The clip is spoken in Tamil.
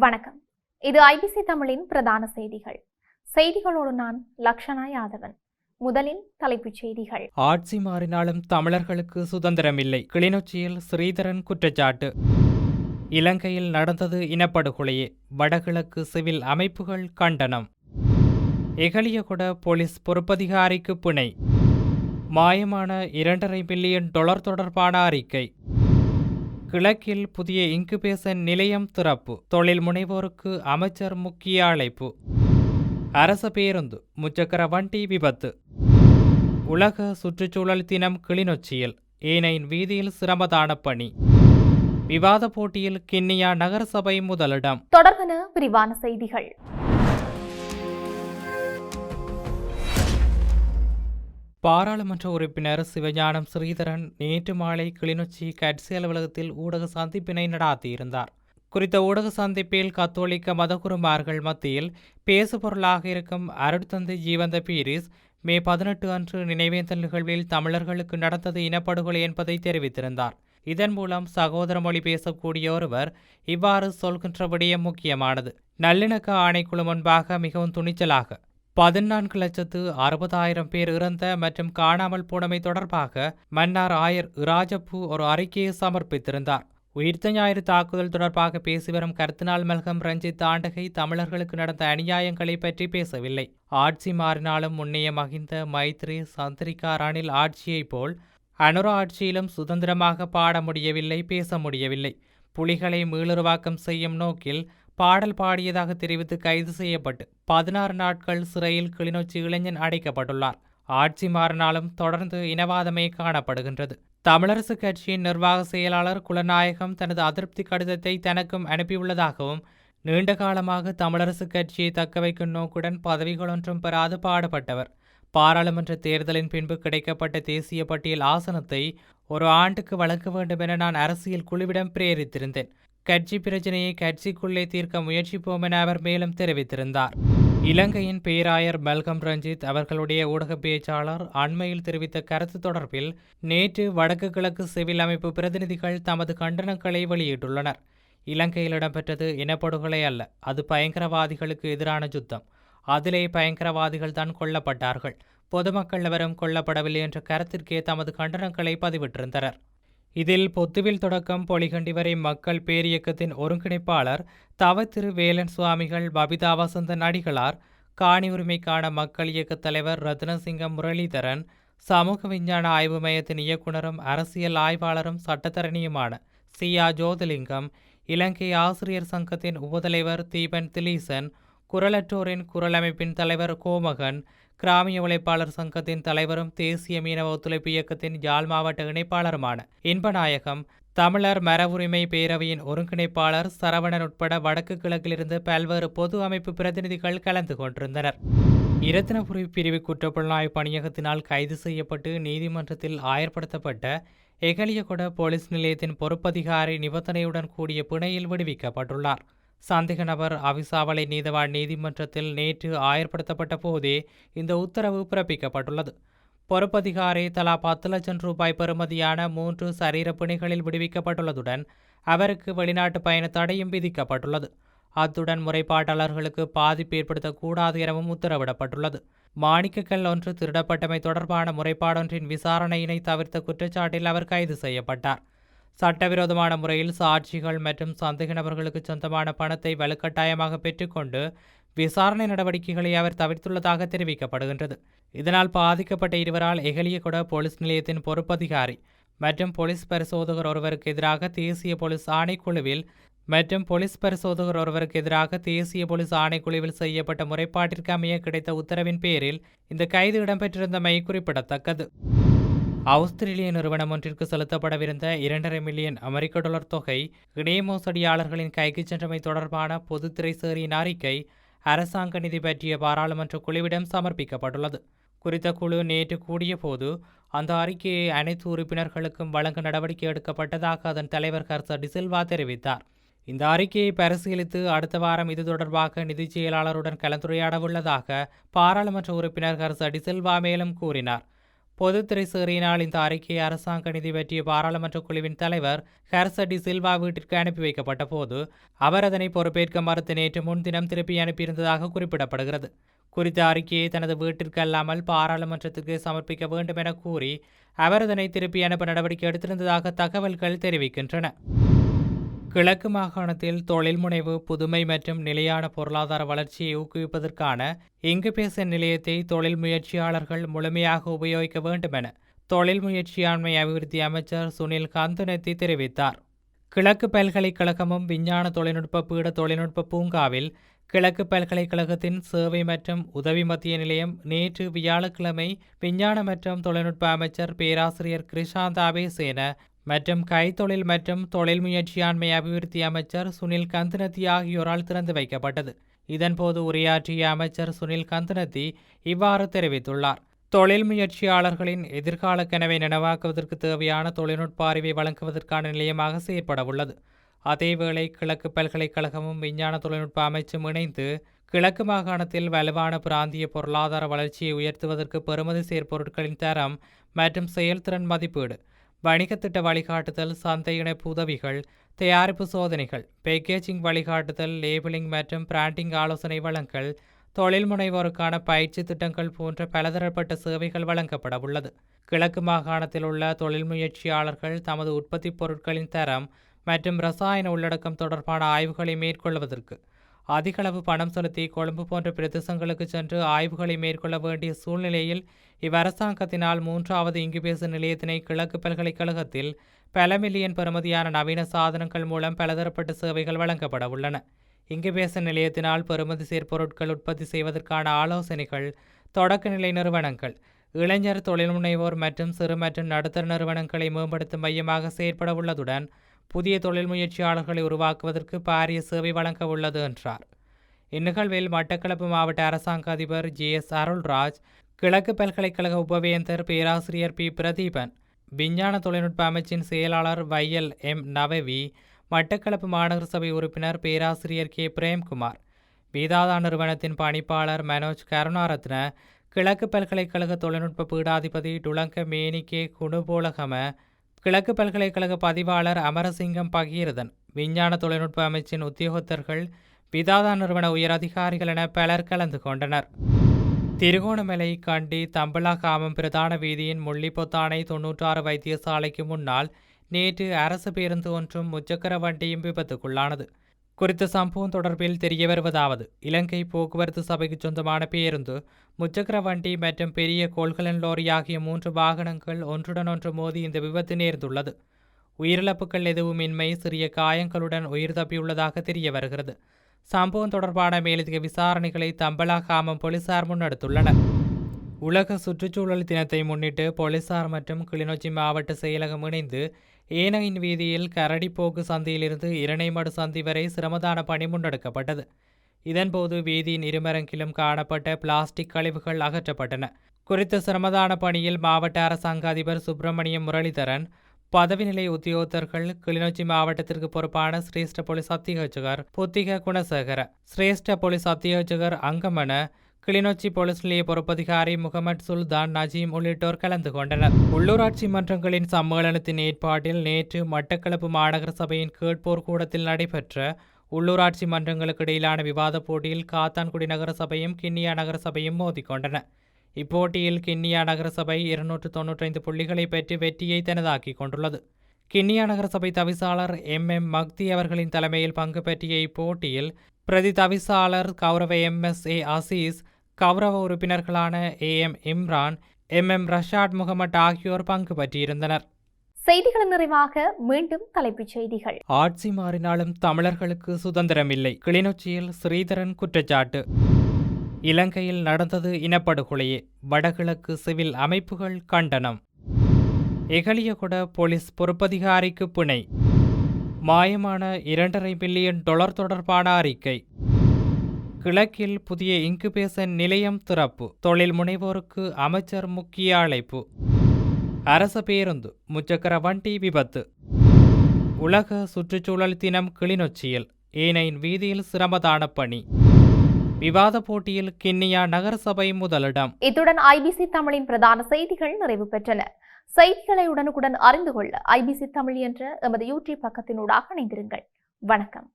வணக்கம். இது ஐபிசி தமிழின் பிரதான செய்திகள். செய்திகளோடு நான் லக்ஷனா யாதவன். முதலில் தலைப்புச் செய்திகள். ஆட்சி மாறினாலும் தமிழர்களுக்கு சுதந்திரமில்லை. கிளிநொச்சியில் ஸ்ரீதரன் குற்றச்சாட்டு. இலங்கையில் நடந்தது இனப்படுகொலையே, வடகிழக்கு சிவில் அமைப்புகள் கண்டனம். எகலியகொட போலீஸ் பொறுப்பதிகாரிக்கு பிணை. மாயமான $2.5 மில்லியன் தொடர்பான அறிக்கை. கிழக்கில் புதிய இன்குபேஷன் நிலையம் திறப்பு. தொழில் முனைவோருக்கு அமைச்சர் முக்கிய அழைப்பு. அரச பேருந்து முச்சக்கர வண்டி விபத்து. உலக சுற்றுச்சூழல் தினம் கிளிநொச்சியில். ஏனையின் வீதியில் சிரமதான பணி. விவாத போட்டியில் கிண்ணியா நகரசபை முதலிடம். தொடர்பான விரிவான செய்திகள். பாராளுமன்ற உறுப்பினர் சிவஞானம் ஸ்ரீதரன் நேற்று மாலை கிளிநொச்சி கட்சி அலுவலகத்தில் ஊடக சந்திப்பினை நடாத்தியிருந்தார். குறித்த ஊடக சந்திப்பில் கத்தோலிக்க மதகுருமார்கள் மத்தியில் பேசுபொருளாக இருக்கும் அருட்தந்தை ஜீவந்த பீரிஸ் மே 18 அன்று நினைவேந்தல் நிகழ்வில் தமிழர்களுக்கு நடந்தது இனப்படுகொலை என்பதை தெரிவித்திருந்தார். இதன் மூலம் சகோதர மொழி பேசக்கூடிய ஒருவர் இவ்வாறு சொல்கின்ற விடயம் முக்கியமானது. நல்லிணக்க ஆணைக்குழு முன்பாக மிகவும் துணிச்சலாக 14,60,000 பேர் இறந்த மற்றும் காணாமல் போனமை தொடர்பாக மன்னார் ஆயர் இராஜப்பூ ஒரு அறிக்கையை சமர்ப்பித்திருந்தார். உயிர்த்த ஞாயிறு தாக்குதல் தொடர்பாக பேசி வரும் கர்தினால் மெல்கம் ரஞ்சித் ஆண்டகை தமிழர்களுக்கு நடந்த அநியாயங்களை பற்றி பேசவில்லை. ஆட்சி மாறினாலும் முன்னைய மகிந்த மைத்ரி சந்திரிகா ரணில் ஆட்சியைப் போல் அனுர ஆட்சியிலும் சுதந்திரமாக பாட முடியவில்லை, பேச முடியவில்லை. புலிகளை மீளுருவாக்கம் செய்யும் நோக்கில் பாடல் பாடியதாக தெரிவித்து கைது செய்யப்பட்டு 16 நாட்கள் சிறையில் கிளிநொச்சி இளைஞன் அடைக்கப்பட்டுள்ளார். ஆட்சி மாறினாலும் தொடர்ந்து இனவாதமே காணப்படுகின்றது. தமிழரசு கட்சியின் நிர்வாக செயலாளர் குலநாயகம் தனது அதிருப்தி கடிதத்தை தனக்கும் அனுப்பியுள்ளதாகவும், நீண்ட காலமாக தமிழரசு கட்சியை தக்கவைக்கும் நோக்குடன் பதவிகள் ஒன்றும் பெறாது பாடுபட்டவர். பாராளுமன்ற தேர்தலின் பின்பு கிடைக்கப்பட்ட தேசிய பட்டியல் ஆசனத்தை ஒரு ஆண்டுக்கு வழங்க வேண்டும் என நான் அரசியல் குழுவிடம் பிரேரித்திருந்தேன். கட்சி பிரச்சினையை கட்சிக்குள்ளே தீர்க்க முயற்சிப்போம் என அவர் மேலும் தெரிவித்திருந்தார். இலங்கையின் பேராயர் மெல்கம் ரஞ்சித் அவர்களுடைய ஊடக பேச்சாளர் அண்மையில் தெரிவித்த கருத்து தொடர்பில் நேற்று வடக்கு கிழக்கு சிவில் அமைப்பு பிரதிநிதிகள் தமது கண்டனங்களை வெளியிட்டுள்ளனர். இலங்கையில் இடம்பெற்றது இனப்படுகொலை அல்ல, அது பயங்கரவாதிகளுக்கு எதிரான யுத்தம். அதிலே பயங்கரவாதிகள் தான் கொல்லப்பட்டார்கள், பொதுமக்கள் எவரும் கொல்லப்படவில்லை என்ற கருத்திற்கே தமது கண்டனங்களை பதிவிட்டிருந்தனர். இதில் பொத்துவில் தொடக்கம் பொலிகண்டி வரை மக்கள் பேரியக்கத்தின் ஒருங்கிணைப்பாளர் தவ திரு வேலன் சுவாமிகள், பபிதா வசந்தன் அடிகளார், காணி உரிமைக்கான மக்கள் இயக்க தலைவர் ரத்னசிங்கம் முரளிதரன், சமூக விஞ்ஞான ஆய்வு மையத்தின் இயக்குனரும் அரசியல் ஆய்வாளரும் சட்டத்தரணியுமான சியா ஜோதிலிங்கம், இலங்கை ஆசிரியர் சங்கத்தின் உபதலைவர் தீபன் திலீசன், குரலற்றோரின் குரல் அமைப்பின் தலைவர் கோமகன், கிராமிய உழைப்பாளர் சங்கத்தின் தலைவரும் தேசிய மீனவ ஒத்துழைப்பு இயக்கத்தின் யாழ் மாவட்ட இணைப்பாளருமான இன்பநாயகம், தமிழர் மரபுரிமை பேரவையின் ஒருங்கிணைப்பாளர் சரவணன் உட்பட வடக்கு கிழக்கிலிருந்து பல்வேறு பொது அமைப்பு பிரதிநிதிகள் கலந்து கொண்டிருந்தனர். இரத்தினபுரி பிரிவு குற்றப்புலனாய்வு பணியகத்தினால் கைது செய்யப்பட்டு நீதிமன்றத்தில் ஆயர்படுத்தப்பட்ட எகலியகொட போலீஸ் நிலையத்தின் பொறுப்பதிகாரி நிபந்தனையுடன் கூடிய பிணையில் விடுவிக்கப்பட்டுள்ளார். சந்தேக நபர் அவிசாவளை நீதவான் நீதிமன்றத்தில் நேற்று ஆயர்படுத்தப்பட்ட போதே இந்த உத்தரவு பிறப்பிக்கப்பட்டுள்ளது. பொறுப்பதிகாரி தலா 10 லட்சம் ரூபாய் பெறுமதியான 3 சரீர பிணைகளில் விடுவிக்கப்பட்டுள்ளதுடன் அவருக்கு வெளிநாட்டு பயண தடையும் விதிக்கப்பட்டுள்ளது. அத்துடன் முறைப்பாட்டாளர்களுக்கு பாதிப்பு ஏற்படுத்தக்கூடாது எனவும் உத்தரவிடப்பட்டுள்ளது. மாணிக்கக்கல் ஒன்று திருடப்பட்டமை தொடர்பான முறைப்பாடொன்றின் விசாரணையினை தவிர்த்த குற்றச்சாட்டில் அவர் கைது செய்யப்பட்டார். சட்டவிரோதமான முறையில் சாட்சிகள் மற்றும் சந்தேக நபர்களுக்கு சொந்தமான பணத்தை வலுக்கட்டாயமாக பெற்றுக்கொண்டு விசாரணை நடவடிக்கைகளை அவர் தவிர்த்துள்ளதாக தெரிவிக்கப்படுகின்றது. இதனால் பாதிக்கப்பட்ட இருவரால் எகலியகொட போலீஸ் நிலையத்தின் பொறுப்பதிகாரி மற்றும் போலீஸ் பரிசோதகர் ஒருவருக்கு எதிராக தேசிய போலீஸ் ஆணைக்குழுவில் செய்யப்பட்ட முறைப்பாட்டிற்கு அமைய கிடைத்த உத்தரவின் பேரில் இந்த கைது இடம்பெற்றிருந்தமை குறிப்பிடத்தக்கது. ஆஸ்திரேலிய நிறுவனம் ஒன்றிற்கு செலுத்தப்படவிருந்த $2.5 மில்லியன் தொகை இணைய மோசடியாளர்களின் கைக்கு சென்றமை தொடர்பான பொதுத்துறை சேரியின் அறிக்கை அரசாங்க நிதி பற்றிய பாராளுமன்ற குழுவிடம் சமர்ப்பிக்கப்பட்டுள்ளது. குறித்த குழு நேற்று கூடிய போது அந்த அறிக்கையை அனைத்து உறுப்பினர்களுக்கும் வழங்க நடவடிக்கை எடுக்கப்பட்டதாக அதன் தலைவர் ஹர்ச டிசில்வா தெரிவித்தார். இந்த அறிக்கையை பரிசீலித்து அடுத்த வாரம் இது தொடர்பாக நிதி செயலாளருடன் கலந்துரையாட உள்ளதாக பாராளுமன்ற உறுப்பினர் ஹர்ச டிசில்வா மேலும் கூறினார். பொதுத்துறை சேரியினால் இந்த அறிக்கை அரசாங்க நிதி பற்றிய பாராளுமன்ற குழுவின் தலைவர் ஹர்சடி சில்வா வீட்டிற்கு அனுப்பி வைக்கப்பட்ட போது அவர் அதனை பொறுப்பேற்க மறுத்து நேற்று முன்தினம் திருப்பி அனுப்பியிருந்ததாக குறிப்பிடப்படுகிறது. குறித்த அறிக்கையை தனது வீட்டிற்கு அல்லாமல் பாராளுமன்றத்திற்கு சமர்ப்பிக்க வேண்டும் என கூறி அவர் அதனை திருப்பி அனுப்ப நடவடிக்கை எடுத்திருந்ததாக தகவல்கள் தெரிவிக்கின்றன. கிழக்கு மாகாணத்தில் தொழில் முனைவு, புதுமை மற்றும் நிலையான பொருளாதார வளர்ச்சியை ஊக்குவிப்பதற்கான இங்குபேசன் நிலையத்தை தொழில் முயற்சியாளர்கள் முழுமையாக உபயோகிக்க வேண்டும் என தொழில் முயற்சியாண்மை அபிவிருத்தி அமைச்சர் சுனில் கந்துனெத்தி தெரிவித்தார். கிழக்கு பல்கலைக்கழகமும் விஞ்ஞான தொழில்நுட்ப பீட தொழில்நுட்ப பூங்காவில் கிழக்கு பல்கலைக்கழகத்தின் சேவை மற்றும் உதவி மத்திய நிலையம் நேற்று வியாழக்கிழமை விஞ்ஞான மற்றும் தொழில்நுட்ப அமைச்சர் பேராசிரியர் கிருஷாந்த் அபேசேன மற்றும் கைத்தொழில் மற்றும் தொழில் முயற்சியாண்மை அபிவிருத்தி அமைச்சர் சுனில் கந்துனத்தி ஆகியோரால் திறந்து வைக்கப்பட்டது. இதன்போது உரையாற்றிய அமைச்சர் சுனில் கந்துனத்தி இவ்வாறு தெரிவித்துள்ளார். தொழில் முயற்சியாளர்களின் எதிர்கால கனவை நனவாக்குவதற்கு தேவையான தொழில்நுட்ப அறிவை வழங்குவதற்கான நிலையமாக செயற்படவுள்ளது. அதேவேளை கிழக்கு பல்கலைக்கழகமும் விஞ்ஞான தொழில்நுட்ப அமைச்சும் இணைந்து கிழக்கு மாகாணத்தில் வலுவான பிராந்திய பொருளாதார வளர்ச்சியை உயர்த்துவதற்கு பெறுமதி சேர்ப்பொருட்களின் தரம் மற்றும் செயல்திறன் மதிப்பீடு, வணிகத்திட்ட வழிகாட்டுதல், சந்தை இணைப்பு உதவிகள், தயாரிப்பு சோதனைகள், பேக்கேஜிங் வழிகாட்டுதல், லேபிளிங் மற்றும் பிராண்டிங் ஆலோசனை வழங்கல், தொழில் முனைவோருக்கான பயிற்சி திட்டங்கள் போன்ற பலதரப்பட்ட சேவைகள் வழங்கப்பட உள்ளது. கிழக்கு மாகாணத்தில் உள்ள தொழில் முயற்சியாளர்கள் தமது உற்பத்தி பொருட்களின் தரம் மற்றும் ரசாயன உள்ளடக்கம் தொடர்பான ஆய்வுகளை மேற்கொள்வதற்கு அதிகளவு பணம் செலுத்தி கொழும்பு போன்ற பிரதேசங்களுக்கு சென்று ஆய்வுகளை மேற்கொள்ள வேண்டிய சூழ்நிலையில் இவ்வரசாங்கத்தினால் 3வது இங்குபேசன் நிலையத்தினை கிழக்கு பல்கலைக்கழகத்தில் பல மில்லியன் பெறுமதியான நவீன சாதனங்கள் மூலம் பலதரப்பட்ட சேவைகள் வழங்கப்பட உள்ளன. இங்குபேசன் நிலையத்தினால் பெறுமதி சேர்ப்பொருட்கள் உற்பத்தி செய்வதற்கான ஆலோசனைகள், தொடக்க நிலை நிறுவனங்கள், இளைஞர் தொழில் முனைவோர் மற்றும் சிறு மற்றும் நடுத்தர நிறுவனங்களை மேம்படுத்தும் மையமாக செயற்பட உள்ளதுடன் புதிய தொழில் முயற்சியாளர்களை உருவாக்குவதற்கு பாரிய சேவை வழங்க உள்ளது என்றார். இந்நிகழ்வில் மட்டக்களப்பு மாவட்ட அரசாங்க அதிபர் JS அருள்ராஜ், கிழக்கு பல்கலைக்கழக உபவேந்தர் பேராசிரியர் P பிரதீபன், விஞ்ஞான தொழில்நுட்ப அமைச்சின் செயலாளர் YLM நவவி, மட்டக்களப்பு மாநகர சபை உறுப்பினர் பேராசிரியர் K பிரேம்குமார், வேதாதா நிறுவனத்தின் பணிப்பாளர் மனோஜ் கருணாரத்ன, கிழக்கு பல்கலைக்கழக தொழில்நுட்ப பீடாதிபதி டுலங்க மேனி K குணுபோலகம, கிழக்கு பல்கலைக்கழக பதிவாளர் அமரசிங்கம் பகீரதன், விஞ்ஞான தொழில்நுட்ப அமைச்சின் உத்தியோகத்தர்கள், விதாதா நிறுவன உயரதிகாரிகள் என பலர் கலந்து கொண்டனர். திருகோணமலை கண்டி தம்பலாகாமம் பிரதான வீதியின் முள்ளிப்பொத்தானை 96 வைத்தியசாலைக்கு முன்னால் நேற்று அரசு பேருந்து ஒன்றும் முச்சக்கர வண்டியும் விபத்துக்குள்ளானது. குறித்த சம்பவம் தொடர்பில் தெரிய வருவதாவது, இலங்கை போக்குவரத்து சபைக்கு சொந்தமான பேருந்து, முச்சக்கர வண்டி மற்றும் பெரிய கோள்கலன் லோரி ஆகிய 3 வாகனங்கள் ஒன்றுடன் ஒன்று மோதி இந்த விபத்து நேர்ந்துள்ளது. உயிரிழப்புகள் எதுவுமின்மை சிறிய காயங்களுடன் உயிர் தப்பியுள்ளதாக தெரிய வருகிறது. சம்பவம் தொடர்பான மேலதிக விசாரணைகளை தம்பலாகாமம் போலீசார் முன்னெடுத்துள்ளனர். உலக சுற்றுச்சூழல் தினத்தை முன்னிட்டு போலீசார் மற்றும் கிளிநொச்சி மாவட்ட செயலகம் இணைந்து ஏனையின் வீதியில் கரடிப்போக்கு சந்தியிலிருந்து இரணைமடு சந்தி வரை சிரமதான பணி முன்னெடுக்கப்பட்டது. இதன்போது வீதியின் இருமரங்கிலும் காணப்பட்ட பிளாஸ்டிக் கழிவுகள் அகற்றப்பட்டன. குறித்த சிரமதான பணியில் மாவட்ட அரசாங்க அதிபர் சுப்பிரமணியம் முரளிதரன், பதவி நிலை உத்தியோகத்தர்கள், கிளிநொச்சி மாவட்டத்திற்கு பொறுப்பான சிரேஷ்ட போலீஸ் அத்தியட்சகர் புத்திக குணசேகர, சிரேஷ்ட போலீஸ் அத்தியட்சகர் அங்கமன, கிளிநொச்சி போலீஸ் நிலைய பொறுப்பதிகாரி முகமது சுல்தான் நஜீம் உள்ளிட்டோர் கலந்து கொண்டனர். உள்ளூராட்சி மன்றங்களின் சம்மேளனத்தின் ஏற்பாட்டில் நேற்று மட்டக்களப்பு மாநகர சபையின் கேட்போர் கூடத்தில் நடைபெற்ற உள்ளூராட்சி மன்றங்களுக்கு இடையிலான விவாத போட்டியில் காத்தான்குடி நகர சபையும் கிண்ணியா நகர சபையும் மோதிக்கொண்டன. இப்போட்டியில் கிண்ணியா நகர சபை 295 புள்ளிகளை பெற்று வெற்றியை தனதாக்கிக் கொண்டுள்ளது. கிண்ணியா நகர சபை தவிசாளர் MM மக்தி அவர்களின் தலைமையில் பங்கு பெற்றிய இப்போட்டியில் பிரதி தவிசாளர் கௌரவ MSA அசீஸ், கௌரவ உறுப்பினர்களான AM Imran, MM Rashad Mohamad ஆகியோர் பங்கு பற்றியிருந்தனர். செய்திகள் நிறைவாக மீண்டும் தலைப்புச் செய்திகள். ஆட்சி மாறினாலும் தமிழர்களுக்கு சுதந்திரமில்லை, கிளிநொச்சியில் ஸ்ரீதரன் குற்றச்சாட்டு. இலங்கையில் நடந்தது இனப்படுகொலையே, வடகிழக்கு சிவில் அமைப்புகள் கண்டனம். எகலியகுட போலீஸ் பொறுப்பதிகாரிக்கு பிணை. மாயமான $2.5 பில்லியன் தொடர்பான அறிக்கை. கிழக்கில் புதிய இன்குபேசன் நிலையம் திறப்பு. தொழில் முனைவோருக்கு அமைச்சர் முக்கிய அழைப்பு. அரச பேருந்து, முச்சக்கர வண்டி விபத்து. உலக சுற்றுச்சூழல் தினம் கிளிநொச்சியில், ஏனையின் வீதியில் சிரமதான பணி. விவாத போட்டியில் கிண்ணியா நகரசபை முதலிடம். இத்துடன் ஐபிசி தமிழின் பிரதான செய்திகள் நிறைவு பெற்றன. செய்திகளை உடனுக்குடன் அறிந்து கொள்ள ஐபிசி தமிழ் என்ற எமது யூடியூப் பக்கத்தினூடாக இணைந்திருங்கள். வணக்கம்.